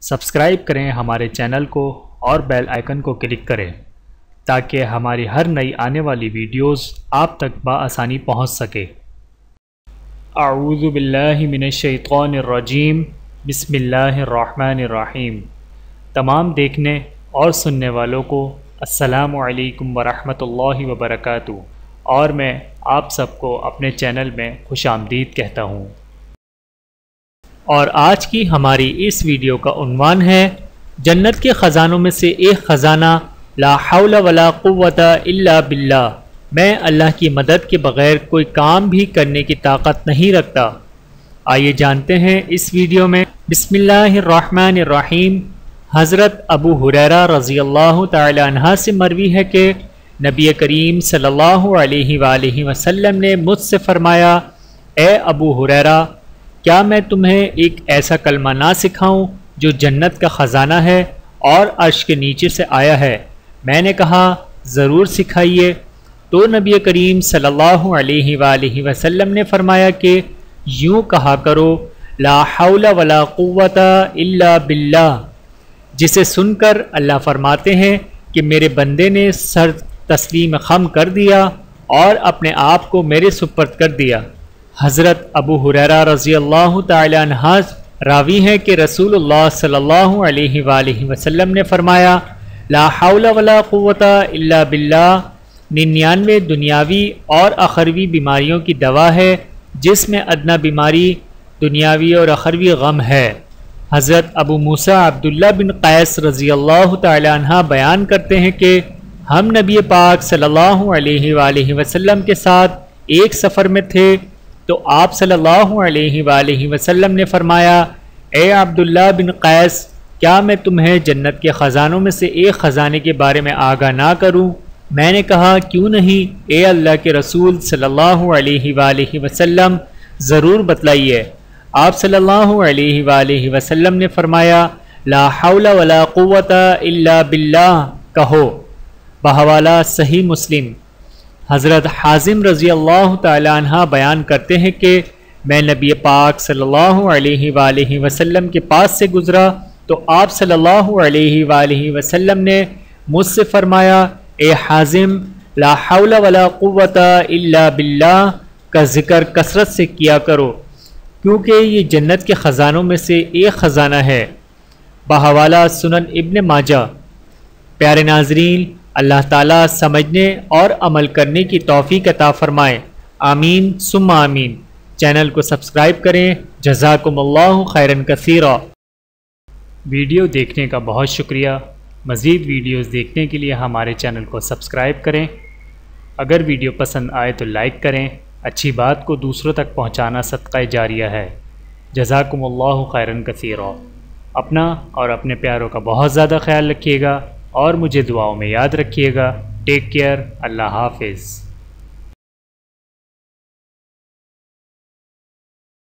Subscribe کریں ہمارے channel کو اور بیل آئیکن کو کلک کریں تاکہ ہماری ہر نئی آنے والی ویڈیوز آپ تک بآسانی پہنچ سکے۔ اعوذ باللہ من الشیطان الرجیم، بسم اللہ الرحمن الرحیم۔ تمام دیکھنے اور سننے والوں کو السلام علیکم ورحمۃ اللہ وبرکاتہ، اور میں آپ سب کو اپنے چینل میں خوش آمدید کہتا ہوں۔ اور آج کی ہماری اس ویڈیو کا عنوان ہے جنت کے خزانوں میں سے ایک خزانہ، لا حول ولا قوت الا باللہ، میں اللہ کی مدد کے بغیر کوئی کام بھی کرنے کی طاقت نہیں رکھتا۔ آئیے جانتے ہیں اس ویڈیو میں۔ بسم اللہ الرحمن الرحیم۔ حضرت ابو ہریرہ رضی اللہ تعالی عنہ سے مروی ہے کہ نبی کریم صلی اللہ علیہ وآلہ وسلم نے مجھ سے فرمایا، اے ابو ہریرہ، کیا میں تمہیں ایک ایسا کلمہ نہ سکھاؤں جو جنت کا خزانہ ہے اور عرش کے نیچے سے آیا ہے؟ میں نے کہا، ضرور سکھائیے۔ تو نبی کریم صلی اللہ علیہ وآلہ وسلم نے فرمایا کہ یوں کہا کرو، لا حول ولا قوت الا باللہ، جسے سن کر اللہ فرماتے ہیں کہ میرے بندے نے سر تسلیم خم کر دیا اور اپنے آپ کو میرے سپرد کر دیا۔ حضرت ابو ہریرہ رضی اللہ تعالی عنہ راوی ہیں کہ رسول اللہ صلی اللہ علیہ وآلہ وسلم نے فرمایا، لا حول ولا قوت الا باللہ 99 دنیاوی اور اخروی بیماریوں کی دوا ہے، جس میں ادنا بیماری دنیاوی اور اخروی غم ہے۔ حضرت ابو موسیٰ عبداللہ بن قیس رضی اللہ تعالی عنہ بیان کرتے ہیں کہ ہم نبی پاک صلی اللہ علیہ وآلہ وسلم کے ساتھ ایک سفر میں تھے، تو آپ صلی اللہ علیہ وآلہ وسلم نے فرمایا، اے عبداللہ بن قیس، کیا میں تمہیں جنت کے خزانوں میں سے ایک خزانے کے بارے میں آگاہ نہ کروں؟ میں نے کہا، کیوں نہیں اے اللہ کے رسول صلی اللہ علیہ وآلہ وسلم، ضرور بتلائیے۔ آپ صلی اللہ علیہ وآلہ وسلم نے فرمایا، لا حول ولا قوت الا باللہ کہو، بحوالہ صحیح مسلم۔ حضرت حازم رضی اللہ تعالی عنہ بیان کرتے ہیں کہ میں نبی پاک صلی اللہ علیہ وآلہ وسلم کے پاس سے گزرا تو آپ صلی اللہ علیہ وآلہ وسلم نے مجھ سے فرمایا، اے حازم، لا حول ولا قوت الا باللہ کا ذکر کثرت سے کیا کرو، کیونکہ یہ جنت کے خزانوں میں سے ایک خزانہ ہے۔ بحوالہ سنن ابن ماجہ۔ پیارے ناظرین، اللہ تعالیٰ سمجھنے اور عمل کرنے کی توفیق عطا فرمائے، آمین ثم آمین۔ چینل کو سبسکرائب کریں۔ جزاکم اللہ خیرن کثیرا۔ ویڈیو دیکھنے کا بہت شکریہ۔ مزید ویڈیوز دیکھنے کے لیے ہمارے چینل کو سبسکرائب کریں۔ اگر ویڈیو پسند آئے تو لائک کریں۔ اچھی بات کو دوسروں تک پہنچانا صدقہ جاریہ ہے۔ جزاکم اللہ خیرن کثیرا۔ اپنا اور اپنے پیاروں کا بہت زیادہ خیال رکھیے گا اور مجھے دعاؤں میں یاد رکھیے گا۔ Take care. اللہ حافظ۔